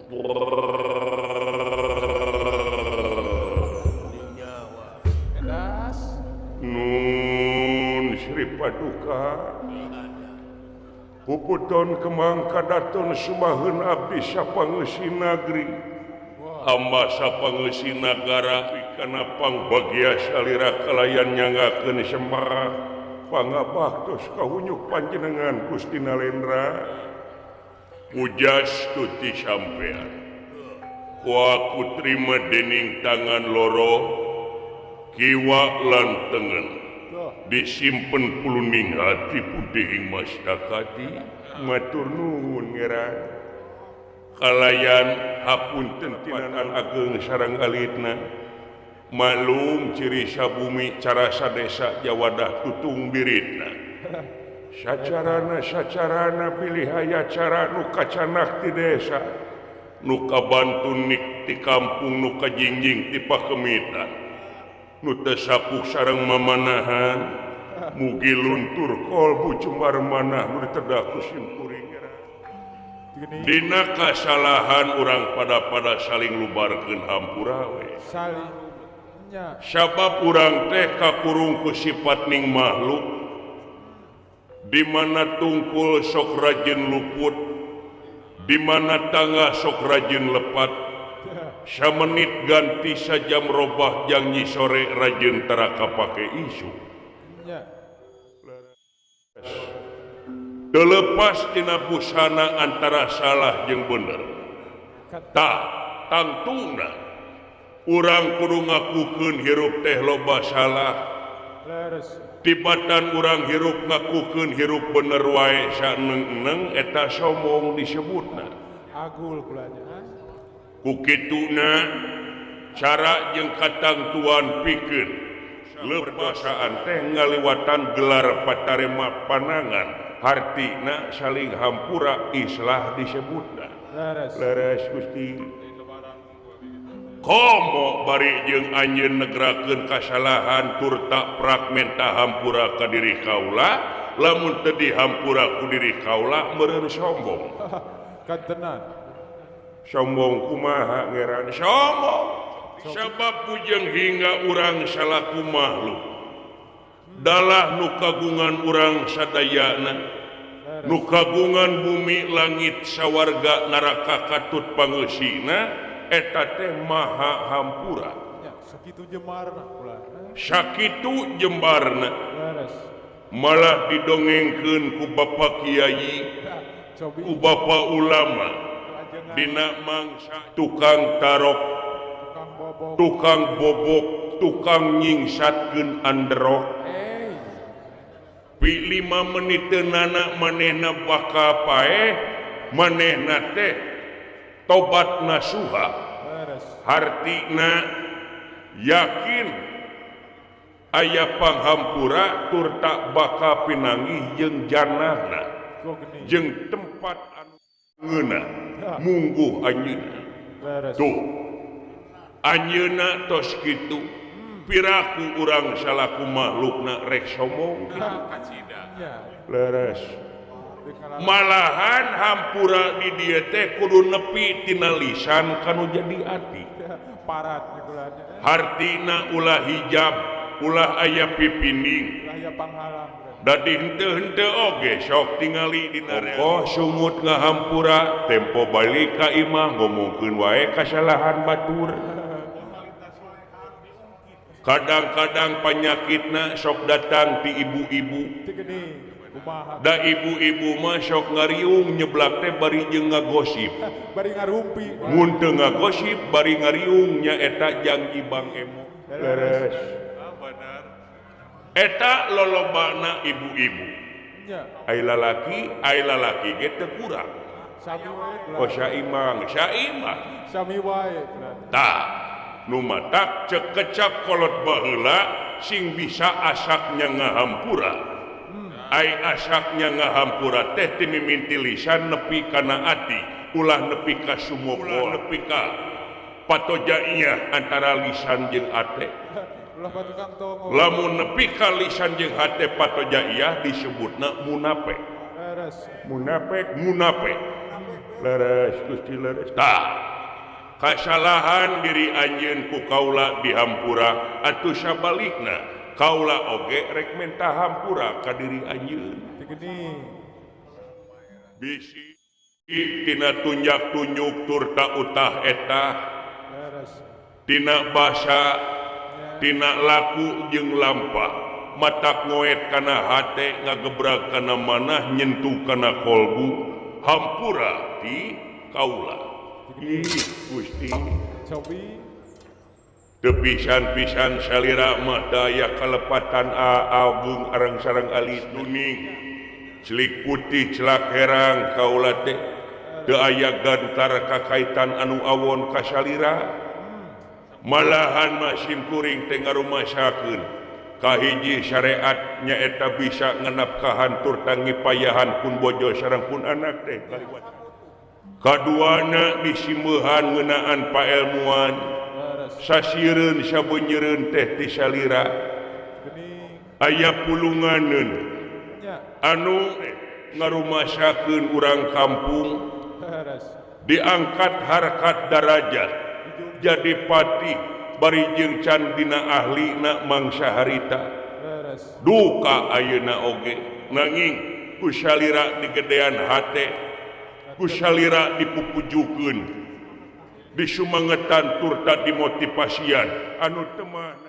Nun Sri Paduka puputon kemang kadaton sumaheun abdi sapangeusi nagri hamba sapangeusi nagara kana pangbagia salira kalayan nyangakeun sembah pangabaktos kahunyuk panjenengan Gusti Nalendra pujas tuti sampean ku terima dening tangan loro kiwa lan tengen disimpen puluning hati pudeing mastakati matur nuwun ngeran kalayan hapunten tinanan ageng sareng alitna malum ciri sabumi cara sadesa jawadah tutung biritna sacarana pilih aya cara nu kacanak ti desa nu kabantun nik ti kampung nu kajingjing ti pakemitan nu teu sapuh sareng mamanahan mugi luntur kolbu cumar manah nu ditedak ku simkuring dina kasalahan urang pada saling lubarkeun hampura we sabab urang teh kakurung ku sifat ning makhluk di mana tungkul sok rajin luput di mana tangga sok rajin lepat samenit ganti sajam robah jang nyi sore rajin teraka pake isu terlepas tina busana antara salah jeung bener tangtungna urang kudu ngakukeun hirup teh loba salah tibatan urang hirup ngakukeun hirup bener wae saneung-neung eta sombong disebutna agul kulanya kukituna cara jeung katangtuan pikeun lepasaan teh ngaliwatan gelar patarema panangan hartina saling hampura islah disebutna leres Gusti komo bari jeung anjeun negrakeun kasalahan tur tak fragmenta hampura ka diri kaula lamun teu dihampura ku diri kaula meureun sombong kantenan sombong kumaha ngeran sombong sabab pujeng hingga urang salaku makhluk dalah nu kagungan urang sadayana nu kagungan bumi langit sawarga neraka katut pangeusina eta teh maha hampura sakitu jembarna malah didongengkeun ku Bapak Kiai ku Bapak ulama dina mangsa tukang tarok tukang bobok tukang nyingsatkeun androk pi 5 meniteunana manehna baka pae manehna teh tobat nasuha hartina yakin aya panghampura tur tak baka pinanggih jeung jannahna jeung tempat anu ngeuna mungguh anjeunna tuh anjeunna tos kitu piraku urang salaku makhlukna rek sombong leres malahan hampura di dieu teh kudu nepi tina lisan kanu jadi ati hartina ulah hijab ulah aya pipinding aya panghalang dadi henteu-henteu oge sok tingali dina oh sungut ngahampura tempo balik ka imah ngomongkeun wae kasalahan batur kadang-kadang penyakitna sok datang ti ibu-ibu da ibu-ibu mah sok ngariung nyeblak teh bari jeung ngagosip bari ngarumpi mun teu ngagosip bari ngariung nya eta janji Bang Emo leres eta lolobana ibu-ibu ai lalaki ge teu kurang oh saimang sami wae tah nu matak cek kecap kolot baheula sing bisa asaknya ngahampura ai asaknya ngahampura teh ti mimiti lisan nepi kana ati ulah nepi ka sumoko nepi ka patojaiyah antara lisan jeung ate lamun nepi ka lisan jeung hate patojaiyah disebutna munafik leres Gusti leres tah kasalahan diri anjeun ku kaula di hampura atuh sabalikna kaula oge rek menta hampura ka diri anjeun bisi tina tunjak-tunjuk turta utah eta tina basa tina laku jeung lampah matak ngoet kana hate ngagebrak kana manah nyentuh kana kolbu hampura ti kaula Gusti tepisan-pisan salira mah daya kalepatan agung arang sareng alit duning celik putih celak herang kaula teh teu aya gantar kakaitan anu awon ka salira malahan mah simkuring teh ngarumasakeun kahiji syariat nyaeta bisa ngenapkahan tur tangipayahan pun bojo sareng pun anak teh kaduana disimeuhan ngeunaan paelmuan sasiereun sabeunyereun teh ti salira aya pulunganeun anu ngarumasakeun urang kampung diangkat harkat darajat jadi pati bari jeung can dina ahlina mangsa harita duka ayeuna oge nanging ku salira digedean hate ku salira dipupujukeun disumangetan turta dimotivasian anu teu mana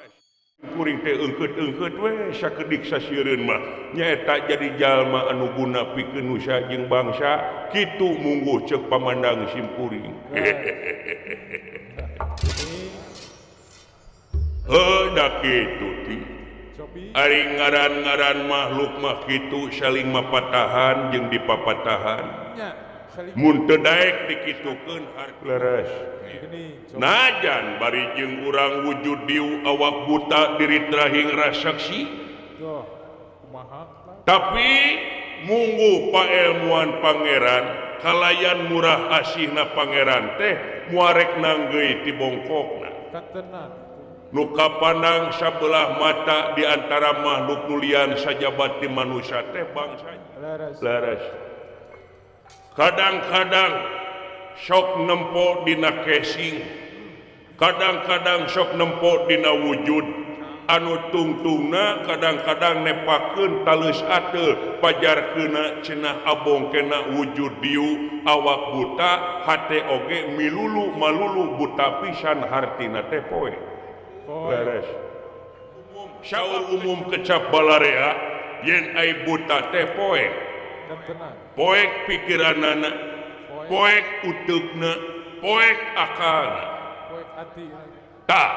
kuring teh eungkeut-eungkeut we sakedik sasiereun mah nyaeta jadi jalma anu guna pikeun nusa jeung bangsa kitu mungguh ceuk pamandang simkuring da kitu ti ari ngaran-ngaran makhluk mah kitu saling mapatahan jeung dipapatahan mun teu daek dikitukeun leres najan bari jeung urang wujud diu awak buta diri trahing rasaksi tapi mungguh paelmuan pangeran kalayan murah asihna pangeran teh muarek nanggeui ti bongkokna nu kapandang sabelah mata di antara makhluk nulian sajabat di manusia teh bangsa leres kadang-kadang sok nempo dina casing kadang-kadang sok nempo dina wujud anu tungtungna kadang-kadang nepakeun talus ateul pajarkeuna cenah abong kena wujud diu awak buta hate oge milulu malulu buta pisan hartina teh poe leres syaur umum kecap balarea yen ai buta teh poe poek pikiranana poek uteukna poek akalna tak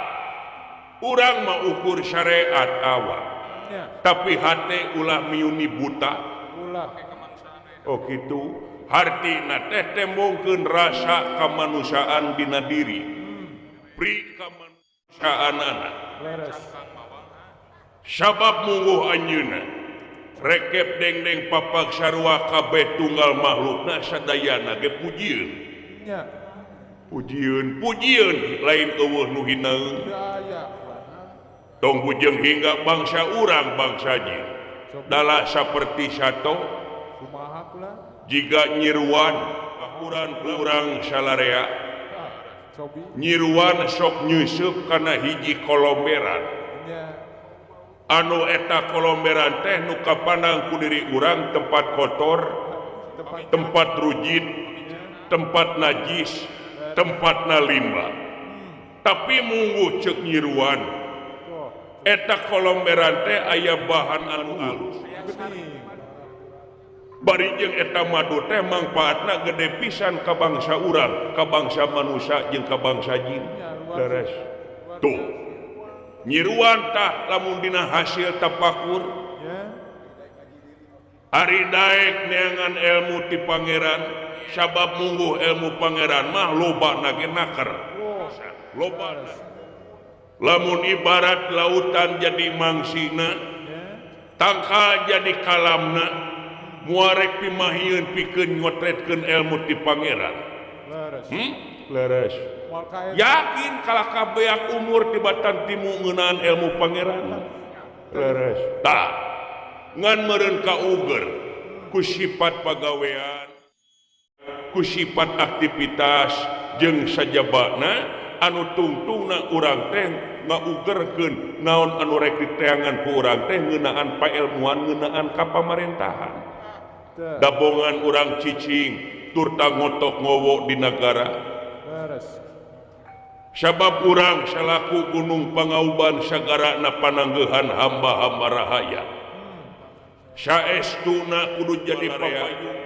urang mah ukur syariat awak tapi hate ulah miuni buta oh kitu hartina teh tembongkeun rasa kamanusiaan dina diri pri kamanusiaanana sabab mungguh anjeunna rekep deng-deng papak sarua kabeh tunggal makhlukna sadayana ge pujieun pujieun lain eueuh nu hinaeun tong bujeng hingga bangsa urang bangsa jin dalah saperti sato jiga nyiruan ukuran urang salarea nyiruan sok nyeusup kana hiji kolomberan anu eta kolomberan teh nu kapandang ku diri urang tempat kotor tempat rujit tempat najis tempatna limbah tapi mungguh ceuk nyiruan eta kolomberan teh aya bahan anu alus bari jeung eta madu teh mangpaatna gede pisan ka bangsa urang ka bangsa manusia jeung ka bangsa jin leres tuh nyiruan tah lamun dina hasil tapakur ari daek neangan ilmu ti pangeran sabab mungguh ilmu pangeran mah loba nage nakar loba lamun ibarat lautan jadi mangsina tangkal jadi kalamna muarek pimahieun pikeun ngotretkeun ilmu ti pangeran leres yakin kalau kabeak umur tibatan timu ngeunaan ilmu pangeran leres tak ngan meureun ka uger ku sifat pagawean ku sifat aktivitas jeung sajabana anu tungtungna urang teh ngaugerkeun naon anu rek diteangan ku urang teh ngeunaan pailmuan ngeunaan ka pamarentahan. Dabongan urang cicing turta ngotok ngowo di negara. Sabab urang salaku gunung pangauban sagarana pananggehan hamba-hamba rahaya. Saestuna kudu jadi papayun.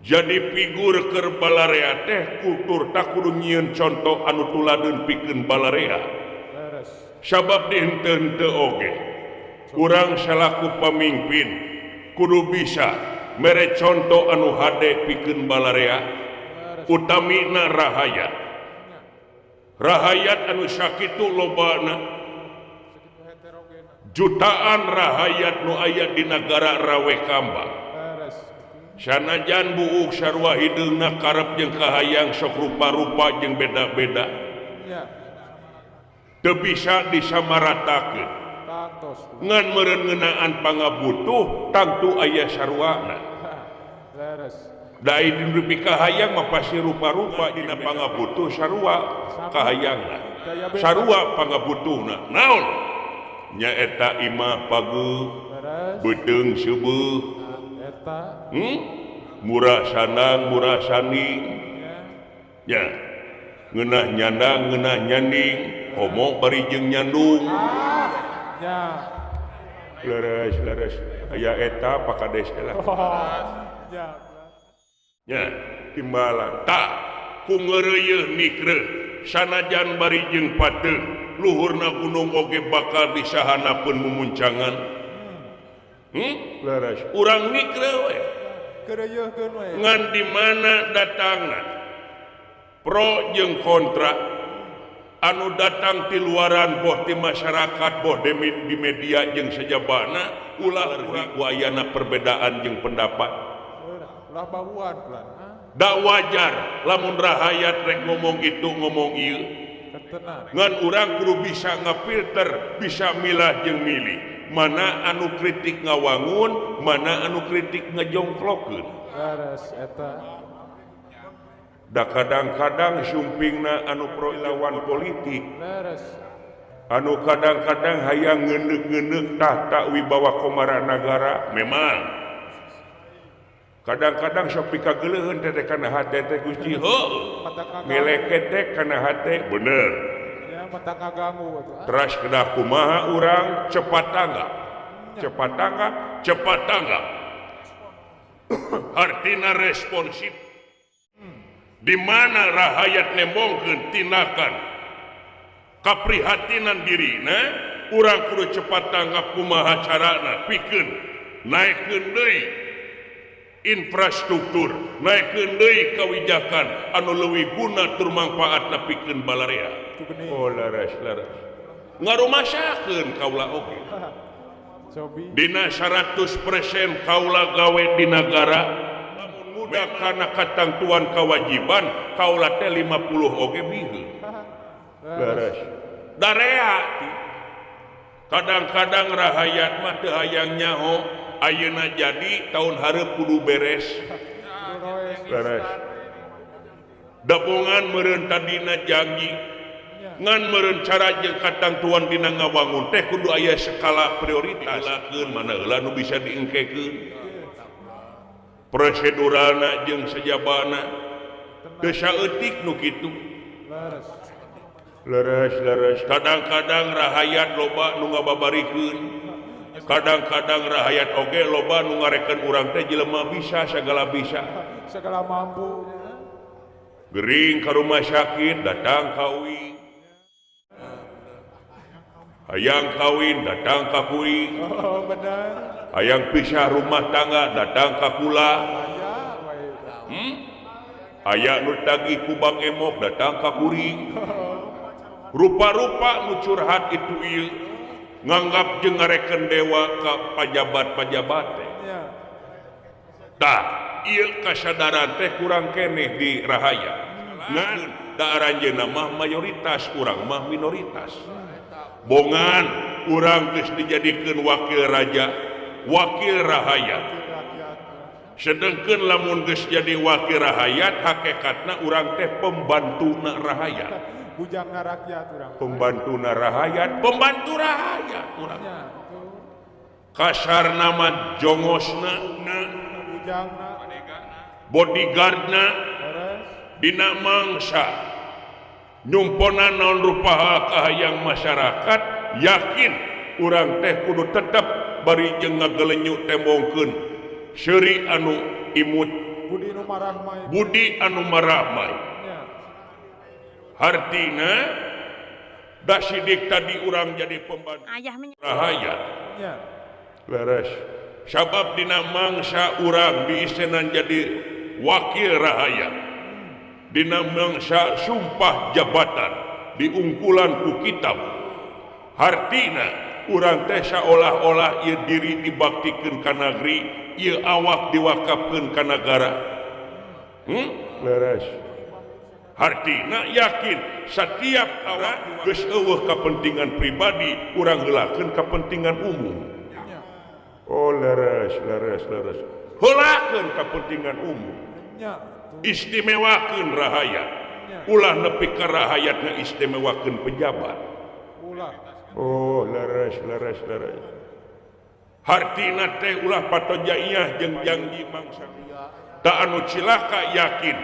Jadi figur keur balarea teh kultur tak kudu nyieun contoh anu tuladeun pikeun balarea. Sabab di henteu-henteu oge urang salaku pamimpin kudu bisa mere contoh anu hade pikeun balarea utamina rahayat. Rahayat anu sakitu lobana jutaan rahayat nu aya di negara rawe kambang. Sanajan buuk sarua hideungna karep jeung kahayang sok rupa-rupa jeung beda-beda. Teu bisa disamaratakeun. Ngan meureun ngeunaan pangabutuh tangtu aya saruana. Da ieu nepi kahayang mah pasti rupa-rupa dina pangabutuh sarua kahayangna. Sarua pangabutuhna. Naon? Nyaeta imah pageuh, beuteung seubeuh. Murah sanang murah saning ya ngeunah nyandang ngeunah nyanding homo bari jeung nyandung leres aya eta pakades lah ya timbalan tak ku ngeureuyeuh nikreuh sanajan bari jeung pateuh luhurna gunung oge bakal disahanapeun mumuncangan. Leres urang nikreuh we ngan di mana datangna pro jeung kontra anu datang ti luaran boh ti masyarakat boh di media jeung sajabana ulah ayana perbedaan jeung pendapat da wajar lamun rahayat rek ngomong itu ngomong ieu ngan urang kudu bisa ngafilter bisa milah jeung milih mana anu kritik ngawangun mana anu kritik ngejongklokeun. Da kadang-kadang sumpingna anu pro lawan politik anu kadang-kadang hayang ngeundeuk-ngeundeuk tahta wibawa komara nagara memang kadang-kadang sok pikageuleuheun teh kana hate teh Gusti heuh ngeleket teh kana hate bener teras kedah kumaha urang cepat tanggap artina responsif di mana rahayat nemongkeun tindakan kaprihatinan dirina urang kudu cepat tanggap kumaha carana pikeun naikeun deui infrastruktur naikeun deui kawijakan anu leuwih guna tur mangpaatna pikeun balarea. Oh laras ngarumasakeun kaula oge dina 100% kaula gawe di negara lamun muda kana katangtuan kewajiban kaula teh 50 oge biheun laras darea kadang-kadang rahayat mah teu hayang nyaho ayeuna jadi tahun hareup kudu beres laras dabongan meureun tadina janji ngan meureun cara jeung katangtuan dina ngawangun teh kudu aya skala prioritas lakeun mana heula nu bisa diengkekeun proseduralna jeung sajabana teu saeutik nu kitu leres kadang-kadang rahayat loba nu ngababarikeun kadang-kadang rahayat oge loba nu ngarekeun urang teh jelema bisa segala mampu gering ka rumah sakit datang kawin hayang kawin datang ka kuring hayang pisah rumah tangga datang ka kula aya nu tagih ku Bang Emok datang ka kuring rupa-rupa nu curhat itu ieu nganggap jeung ngarekeun dewa ka pajabat-pajabat teh tah ieu kasadaran teh kurang keneh di rahaya ngan da aranjeunna mah mayoritas urang mah minoritas bongan urang geus dijadikeun wakil raja wakil rahayat sedangkan lamun geus jadi wakil rakyat hakikatna urang teh pembantuna rakyat. Bujangna rakyat urang. Pembantuna rakyat, pembantu rakyat urang. Kasar nama jongosna Bujangna bodyguardna dina mangsa nyumpona naon rupaha kahayang masyarakat yakin urang teh kudu tetep bari jeung ngagelenyuk tembongkeun seuri anu imut budi anu marahmai hartina da sidik tadi urang jadi pembantu rakyat leres sabab dina mangsa urang diisenan jadi wakil rakyat dina mangsa sumpah jabatan diungkulan ku kitab hartina urang teh seolah-olah ieu diri dibaktikeun ka negeri ieu awak diwakafkeun ka negara leres hartina yakin setiap awak geus eueuh kepentingan pribadi urang heulakeun kepentingan umum. Oh leres heulakeun kepentingan umum istimewakeun rakyat ulah nepi ka rakyatna istimewakeun pejabat. Oh leres hartina teh ulah patojaiyah jeung janji mangsa da anu cilaka yakin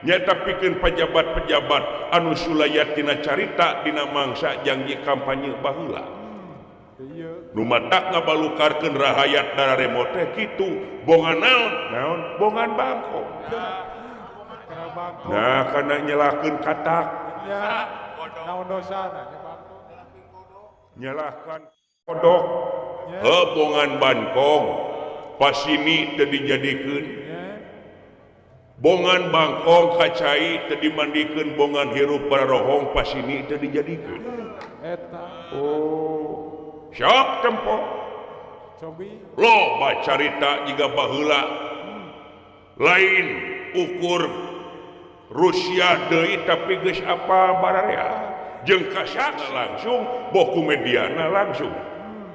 nyata pikeun pejabat-pejabat anu sulayat tina carita dina mangsa janji kampanye baheula nu matak ngabalukarkeun rakyat dararemo teh kitu bongan naon bongan bangkong nah kana nyelahkeun katak naon dosana nyelahkan kodok bongan bangkong pasini teu dijadikeun bongan bangkong kacai teu dimandikeun bongan hirup pararohong pasini teu dijadikeun eta sok tempo cobi loba carita jiga baheula lain ukur Rusia deui tapi geus apa bararea jeung kasana langsung boh ku mediana langsung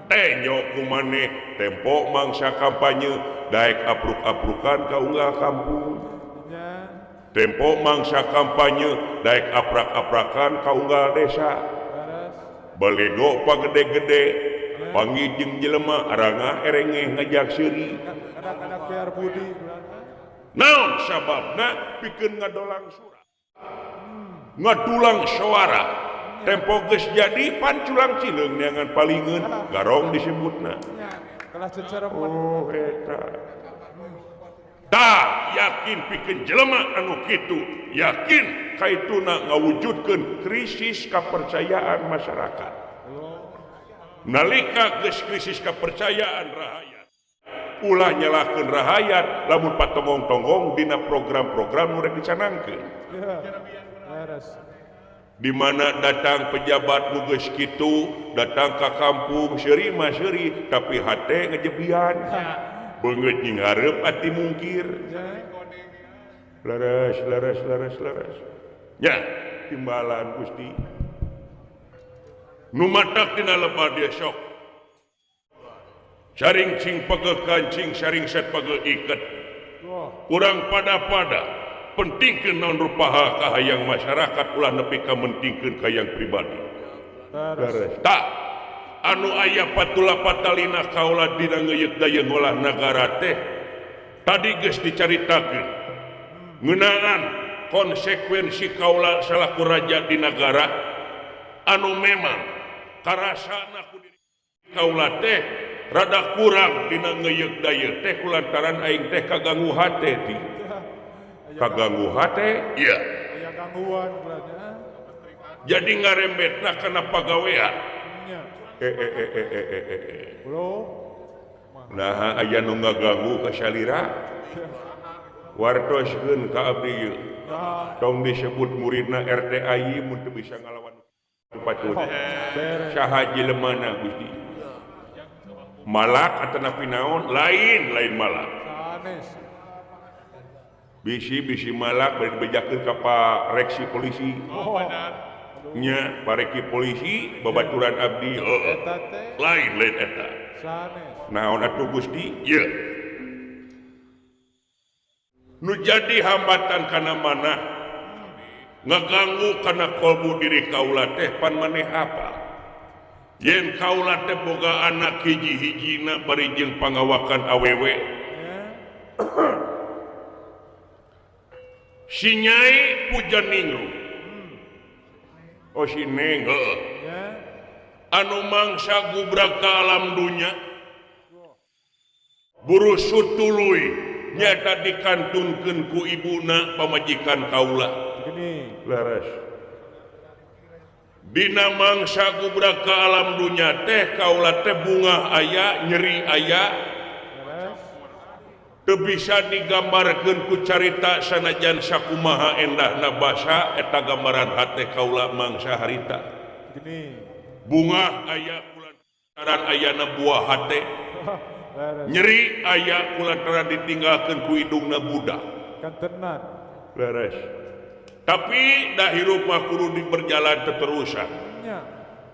tenyo ku maneh tempo mangsa kampanye daek apruk-aprukan ka unggah kampung tempo mangsa kampanye daek aprak-aprakan ka unggal desa balego pagede-gede panggijeng jelema arangah erenge ngajak seuri anak-anak biar budi naon sababna pikeun ngadolang surat ngadulang suara tempo geus jadi panculang cileung neangan palingeun garong disebutna kelas ceceremut oh eta tah yakin pikeun jelema anu kitu yakin kaituna ngawujudkeun krisis kepercayaan masyarakat nalika geus krisis kepercayaan rakyat ulah nyalahkeun rakyat lamun patonggong-tonggong dina program-program nu rek dicanangkeun di mana datang pejabat nu geus kitu datang ka kampung seuri mah seuri tapi hate ngejebian beungeut nying hareup ati mungkir leres nya timbalan Gusti nu matak dina lemah dia sok saring cing pageuh kancing saring set pageuh iket urang pada pentingkeun naon rupaha kahayang masyarakat ulah nepi ka mentingkeun kahayang pribadi leres tak anu aya patula patalina kaula dina ngeuyeuk dayeuh ngolah nagara teh tadi geus dicaritakeun ngeunaan konsekuensi kaula salaku raja di negara anu memang karasana ku diri kaula teh rada kurang dina ngeuyeuk dayeuh teh kulantaran aing teh kaganggu hate ti kaganggu hate iya aya gangguan berarti jadi ngarembetna kana pagawean nah aya nu ngaganggu ka salira wartoskeun ka abdi ieu tong disebut muridna RTI mun teu bisa ngalawan patut saha jelemana Gusti malak atanapi naon lain malak bisi malak bari dibejakeun ka pareksi polisi nya pareki polisi babaturan abdi lain eta naon atuh Gusti ieu nu jadi hambatan kana mana ngaganggu kana kolbu diri kaula teh pan maneh apa yen kaula teh boga anak hiji-hijina bari jeung pangawakan awewe si Nyai Pujan Ningru si Neng anu mangsa gubrak ka alam dunya buru sutuluy nyata dikantunkeun ku ibuna pamajikan kaula leres dina mangsa gubrak ka alam dunya teh kaula teh bunga aya nyeri aya teu bisa digambarkeun ku carita sanajan sakumaha endahna basa eta gambaran hate kaula mangsa harita bunga aya kulantaran ayana buah hate nyeri aya kulantaran ditinggalkeun ku hidungna budak kantenan beres tapi dah hirup mah kudu berjalan teterusan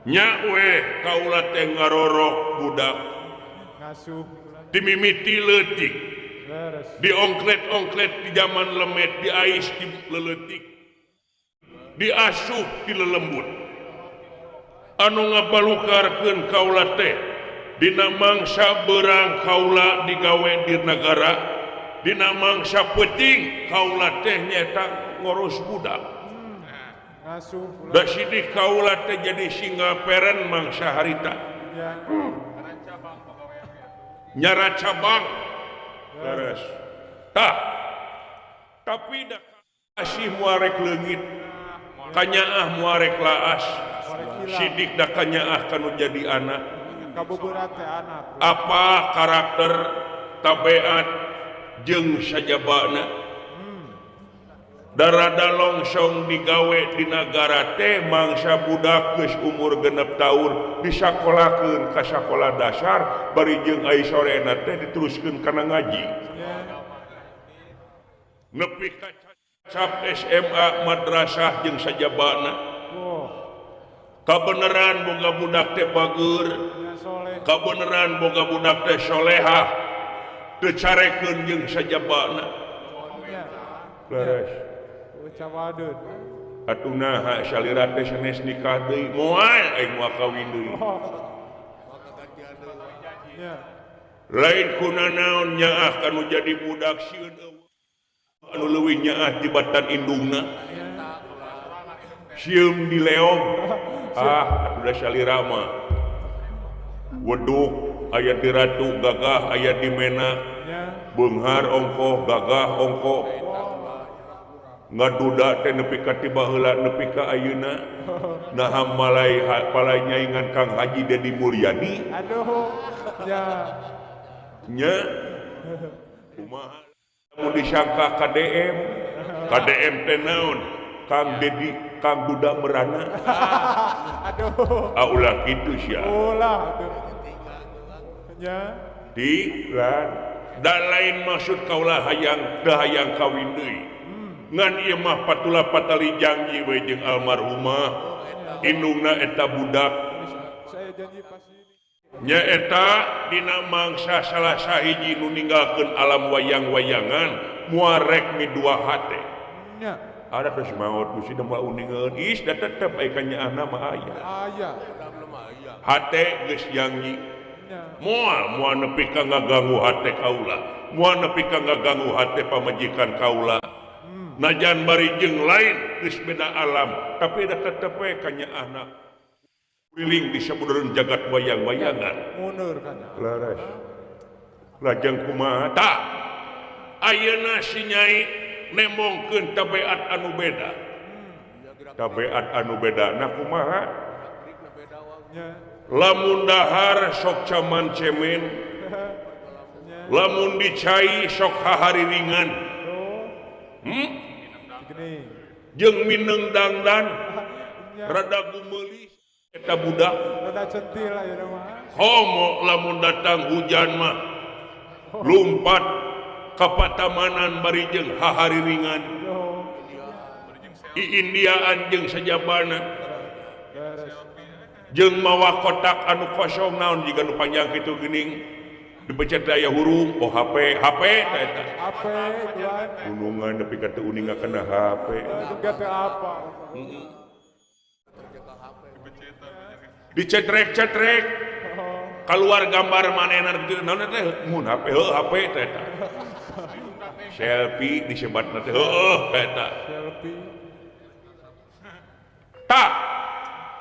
nya we kaula teh ngarorok budak ngasuh dimimiti leutik diongklet-ongklet di zaman lemet diais di leletik diasuh di lelembut anu ngabalukarkeun kaula teh dina mangsa beurang kaula digawe di negara dina mangsa peuting kaula teh nyata ngurus budak ngasuh da sidih kaula teh jadi singa peren mangsa harita nyara cabang beres tah tapi dah kasih muarek leungit kanyaah muarek laas sidik da kanyaah kanu jadi anak kaboberat teh anak apa karakter tabeat jeung sajabana darada longsong digawe di negara teh mangsa budak geus umur 6 tahun disakolakeun ka sakola dasar bari jeung ai sorena teh diteruskeun kana ngaji nepi ka cap SMA madrasah jeung sajabana kabeneran boga budak teh bager kabeneran boga budak teh solehah teu carekeun jeung sajabana beres cawadun atunaha salira teh sanes nikah deui moal aing moal kawin deui lain kuna naon nyaah kanu jadi budak sieun anu leuwih nyaah tibatan indungna sieum di leong atuh salira mah weduk aya di ratu gagah aya di mena beunghar ongkoh gagah ongkoh ngaduda teh nepi ka tiba heula nepi ka ayeuna nah malai palai nyaingan Kang Haji Dedi Mulyadi aduh nya kumaha mun disangka KDM teh naon Kang Dedi Kang Duda Merana aduh ulah kitu sia ulah atuh nya di da lain maksud kaula hayang kawin deui ngan ieu mah patula patali janji we jeung almarhumah indungna eta budak saya janji pasti nya eta dina mangsa salah sahiji nu ninggalkeun alam wayang-wayangan muarek midua hate nya ada terus maot kusi da moal uningeun is da tetep aya kanyaahna mah aya hate geus janji moal nepi ka ngaganggu hate kaula moal nepi ka ngaganggu hate pamajikan kaula najan bari jeung lain geus beda alam tapi da tetep we kanyaahna keliling di sabudeureuh jagat wayang-wayangan mundur kan laras lajeng kumaha tah ayeuna si Nyai nemongkeun tabeat anu beda nah kumaha lamun dahar sok caman cemen lamun dicai sok hahariringan jeung mineng dangdan rada gumeuli eta budak rada centil aya mah homo lamun datang hujan mah lumpat ka patamanan bari jeung hahariringan iindiaan jeung sajabana jeung mawa kotak anu kosong naon jiga nu panjang kitu geuning dipencet daya huruf oh HP eta HP tuan. gunungan tapi kata uning nggak kena HP Juga teu apa. dicetrek keluar gambar manehna gitu naon teh mun HP HP eta selfie disebatna teh eta Selfie. tak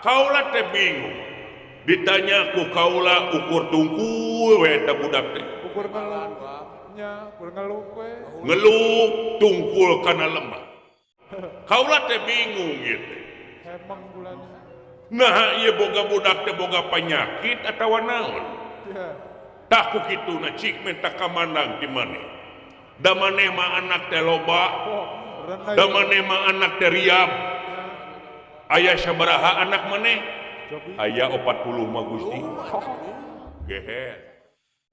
kaula teh bingung ditanya ku kaula ukur tungkul we eta budak teh Ukur ngeluh. Nya, ukur ngeluh we. ngeluh tungkul kana lemah kaula teh bingung gitu Emang bulan. nah ieu boga budak teh boga penyakit atawa naon Ya. tak ku kituna cik minta kamandang di maneh da maneh mah anak teh loba Oh, rendah. da maneh mah anak teh riab aya sabaraha anak maneh Cobi. aya 40 mah Gusti geher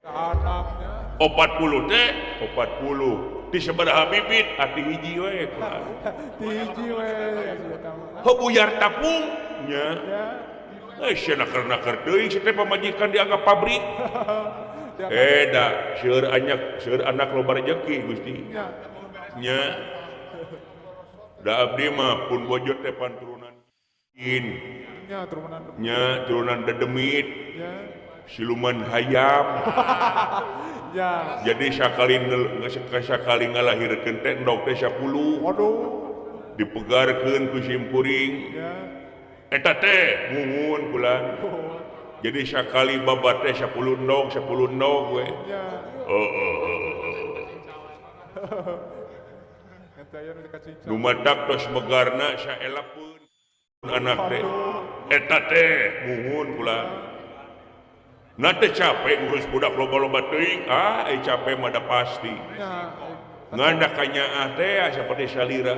Anaknya. 40 teh 40 di sabaraha bibit ati hiji we kurang Tiji we. Eta mah. hebuyar tapung nya Ya. sia nakar-nakar deui teh pamajikan dianggap pabrik da seueur anak loba rezeki Gusti Ya. nya da abdi mah pun bojo teh panturunan Ya, turunan. nya turunan dedemit Ya. siluman hayam Ya. jadi sakali ngalahirkeun teh endog teh 10 Waduh. dipegarkeun ku simpuring Ya. eta teh muhun bulan Oh. jadi sakali babat teh 10 endog we Ya. Eta aya nu dikasih. lumadak tos megarna saelapeun anak teh eta teh muhun bulan na teh capek ngurus budak loba-loba teuing capek mah da pasti Ya. nganda kanyaah teh saperti salira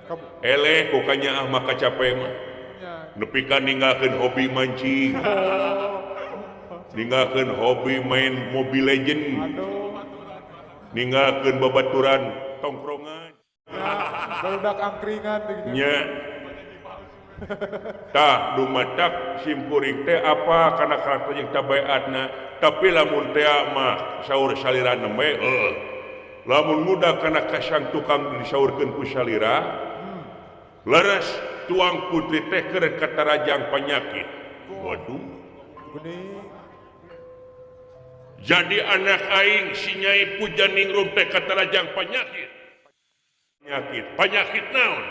Kamu. eleh ku kanyaah maka capek mah Ya. nepi ka ninggalkeun hobi mancing ninggalkeun hobi main Mobile Legend Aduh. ninggalkeun babaturan tongkrongan Ya. Barudak angkringan begitu. nya tah dumadak simkuring teh apa kana karakter jeung tabiatna tapi lamun teh mah saur salira nembe lamun muda kana kasang tukang disaurkeun ku salira leres tuang putri teh keur katarajang penyakit waduh Gini. jadi anak aing si Nyai Pujaningrum teh katarajang penyakit naon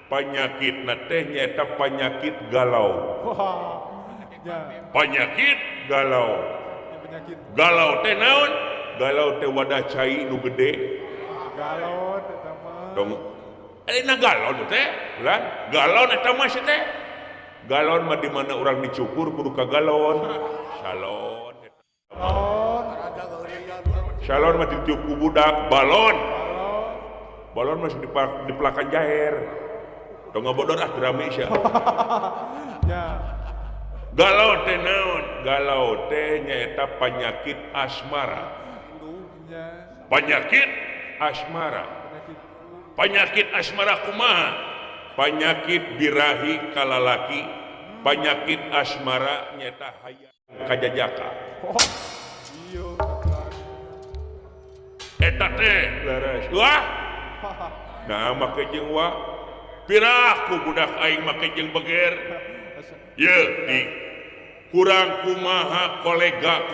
penyakit na teh nyaeta penyakit galau Wah. Ya. penyakit galau Ya, penyakit galau teh naon galau teh wadah cai nu gede galon eta mah. dong na galon teh lan galon eta mah si teh galon mah di mana urang dicukur kudu ka galon salon Galon. salon mah ditiup ku budak balon Galon. balon masih di pelakan jaher dong ngabodor drama isya Ya. galau teh naon galau teh nyaeta penyakit asmara Ya. penyakit asmara Penyakit. penyakit asmara kumaha penyakit birahi kalalaki penyakit asmara nyaeta hayang kajajaka Oh. Iya. eta teh leres wah nah make jeung wah pirah ku budak aing make jeung beger ye di kurang kumaha kolega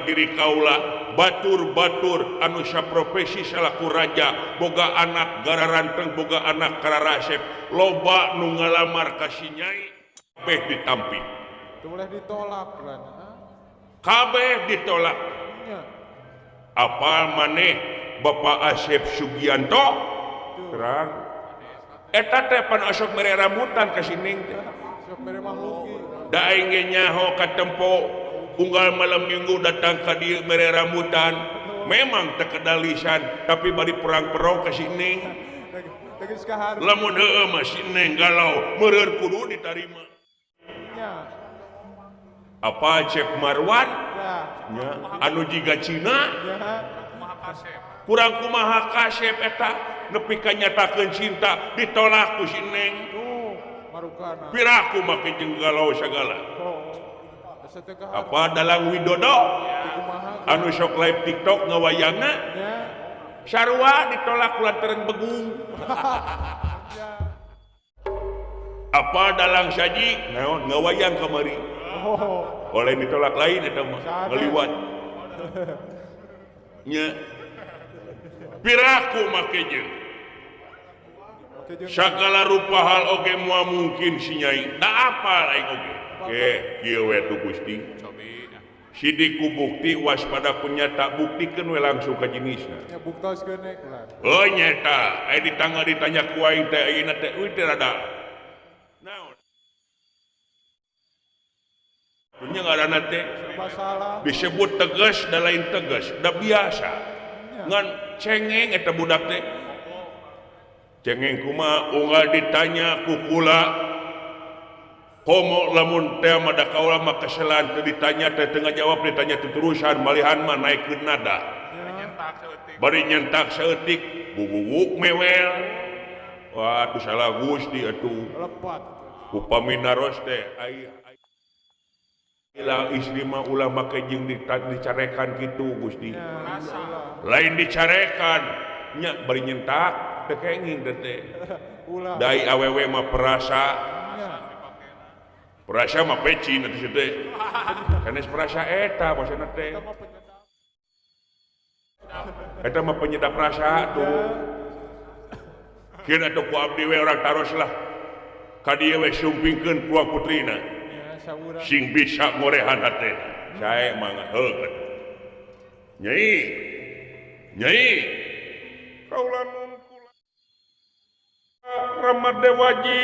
diri kaula batur-batur anu saprofesi salaku raja boga anak gararanteng boga anak kararasep loba nu ngalamar ka si Nyai kabeh ditampi Itu boleh ditolak kan. kabeh ditolak Ya. apal maneh Bapak Asep Sugianto terang eta teh pan asok mere rambutan ka sining teh Sok mere mahluki. da aing ge nyaho ka tempo unggal malam minggu datang ka dieu mere rambutan memang teu kedalisan tapi bari perang-perang ka sining Tegis kahar. lamun heueuh mah sining galau meureun kudu ditarima Ya. apa Cep Marwan Ya. nya anu jiga Cina Ya. kurang kumaha kasep eta nepi ka nyatakeun cinta ditolak ku sining Tuh, marukana. piraku make jeung galau sagala Oh. Asa teu kahar. apa dalang Widodo kumaha anu sok live TikTok ngawayangna nya sarua ditolak lantaran begung nya apa dalang saji naon ngawayang kamari oh oleh ditolak lain eta mah Sada. ngaliwat nya piraku make jeung oke jeung sagala rupa hal oge moal mungkin si nyai da apa aing oge kieu we tu Gusti sidik ku bukti waspada ku nyata buktikeun we langsung ka jenisna nya buktoskeun nek ulah oh nyata aya ditanya ku aing teh ayeuna teh euy teh rada naon nya ngaranna teh serba salah disebut tegas da lain tegas da biasa ngan cengeng eta budak teh cengeng kumaha unggal ditanya ku kula komo lamun teh mada kaula mah kesalahan teu ditanya teh teu ngajawab ditanya terusan malihan mah naikeun nada bari nyentak saeutik bubuk mewel wah atuh salah Gusti atuh lepat upami naros teh aya ila istri mah ulah make jeung dicarekan kitu Gusti nya lain dicarekan nya bari nyentak teu kenging teh ulah dai awewe mah perasa nya perasa mah peci nanti situ karena perasa eta maksudnya teh kita mah penyedap eta mah penyedap rasa tuh kira tuh ku abdi we orang taros lah ka dieu we sumpingkeun ku putrina nya saurang sing bisa ngorehan hatena sae mangga heuh nyai nyai kaula nun kula Ramad Dewaji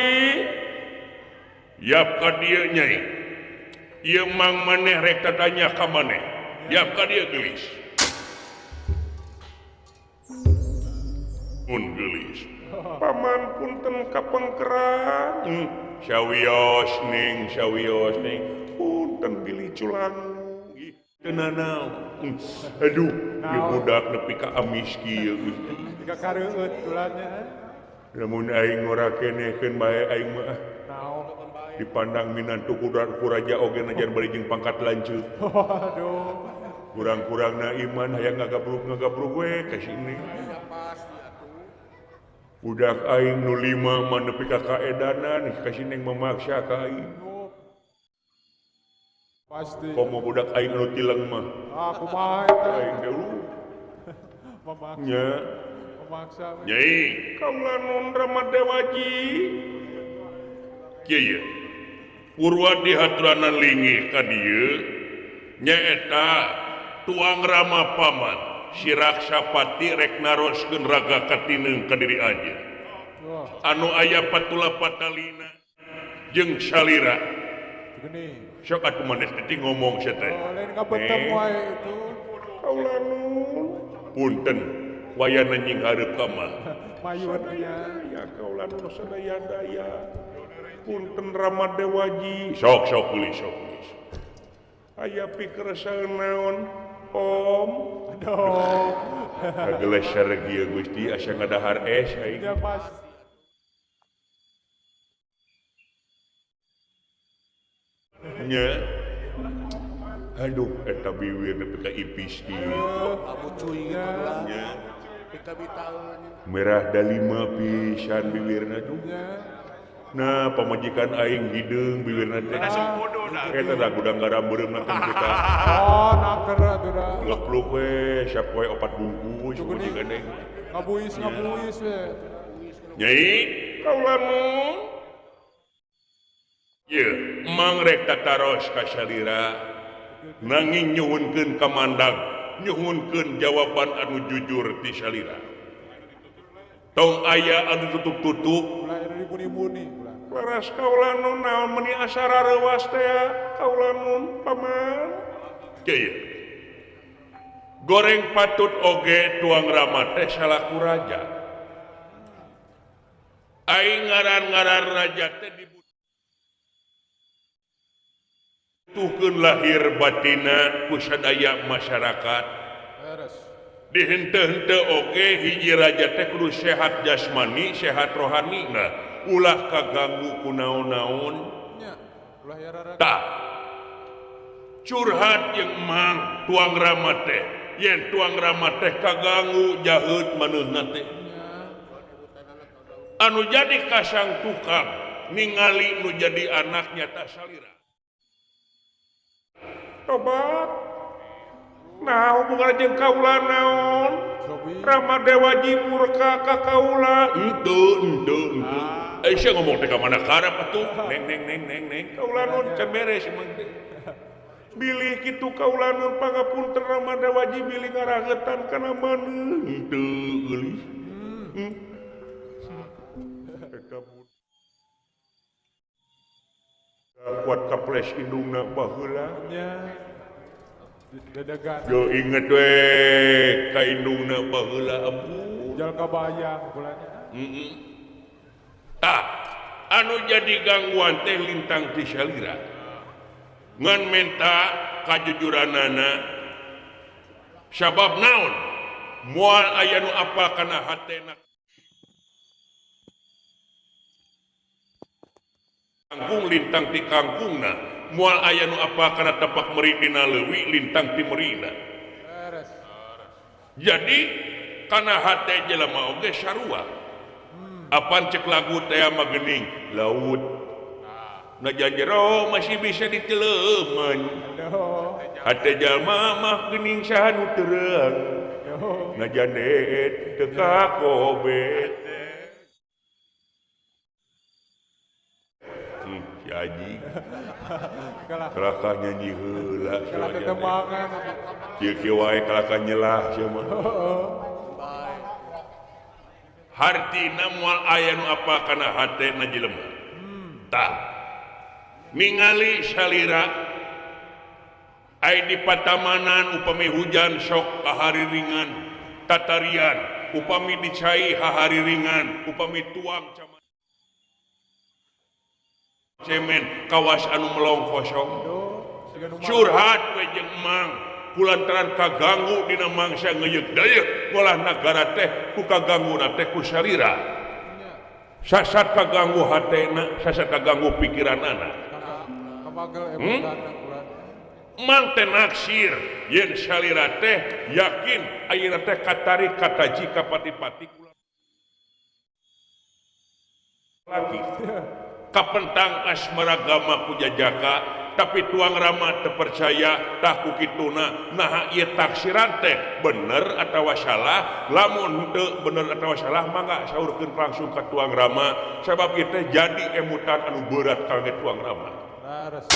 yap ka dieu nyai ieu mang maneh rek tatanya ka maneh yap ka dieu geulis mun geulis paman punten kapengkeran sawios ning punten pilih culang teu nanaon aduh ieu budak nepi ka amis kieu Gusti jika kareueut tulanya lamun aing ora kenekeun bae aing mah naon dipandang minantu ku raja oge najan bari jeung pangkat lanceuk waduh kurang-kurangna iman hayang ngagabruk we ka sini budak aing nu 5 mah nepi ka kaedanan ka sini memaksa ka aing pasti komo budak aing nu tileng mah kumaha eta aing dulu memaksa nya memaksa nyai kaula nun Ramad Dewaji kieu Purwa dihaturanan linggih ka dieu nyaeta tuang rama paman si Raksapati rek naroskeun raga katineung ka diri aja wah anu aya patula patalina jeung salira gini sok atuh manes teh ngomong sia teh lain ngabetem wae itu kaula nun punten wayana nying hareup ka mah mayun nya ya kaula nun sadaya-daya punten Ramad Dewaji sok kulis aya pikeresaeun naon om aduh kageles saregi Gusti asa ngadahar es aing ya pasti nya aduh eta bibir nepi ka ipis kieu Abu cuy gitu lah. nya Pika bitaun. merah dalima pisan bibirna tuh nya nah pamajikan aing hideung bibirna teh eta da gudang garam beureum nanten kita oh naker atuh da lepluk we siap we 4 bungkus Cukup nih. majikan aing ngabuis we nyai kaula nun ye mang rek tataros ka salira nanging nyuhunkeun ka mandang nyuhunkeun jawaban anu jujur ti salira tong aya anu tutup-tutup ulah ada dibuni-buni ulah laras kaula nun naon meuni asara reuwas teh kaula nun paman kieu goreng patut oge tuang rama teh salaku raja aing ngaran-ngaran raja teh dibutuhkeun lahir batina ku sadaya masyarakat beres di henteu-henteu oge hiji raja teh kudu sehat jasmani sehat rohanina ulah kaganggu ku naon-naon nya ulah ya rara tah curhat yang emang tuang rama teh yen tuang rama teh kaganggu jaheut manehna teh anu jadi kasang tukang ningali nu jadi anaknya tak salira tobat nah hubungan jeung kaula naon Rama Dewaji murka ka kaula ente Aisyah ngomong teh ka mana karep atuh neng kaula nun can beres emang teh bilih kitu kaula nun pangapunten Rama Dewaji bilih ngaragetan kana maneh henteu eulis kuat kaples indungna baheula nya dedegan yo inget we ka indungna baheula abu jal kabayang bulanya tah anu jadi gangguan teh lintang ti salira ngan menta kajujuranana sabab naon moal aya nu apa kana hatena kangkung lintang ti kangkungna moal aya nu apa kana tapak meri dina leuwih lintang ti merina beres jadi kana hate jelema oge sarua apan cek lagu teh mah geuning laut na janjero masih bisa diteleman hate jalma mah geuning saha nu teureung na jandet teu kakobet si Aji kalakah nyanyi heula kalau ketembangan kieu wae kalakah nyelah sia mah hartina moal aya nu apa kana hatena jelema tah ningali salira ai di patamanan upami hujan sok kahariringan tatarian upami dicai hahariringan upami tuang caman cemen kawas anu melong kosong curhat we jeung emang kulantaran kaganggu dina mangsa ngeuyeuk dayeuh ngolah nagara teh ku kagangguna teh ku salira sasat kaganggu hatena sasat kaganggu pikiranana kabagel emotana bulan mang teh naksir yen salira teh yakin ayeuna teh katarik kataji ka pati-pati lagi kapentang asmaragama ku jajaka tapi tuang rama terpercaya tah ku kituna nah ieu taksiran teh bener atawa salah lamun teu bener atawa salah mangga saurkeun langsung ka tuang rama sabab ieu teh jadi emutan anu berat kangge tuang rama beres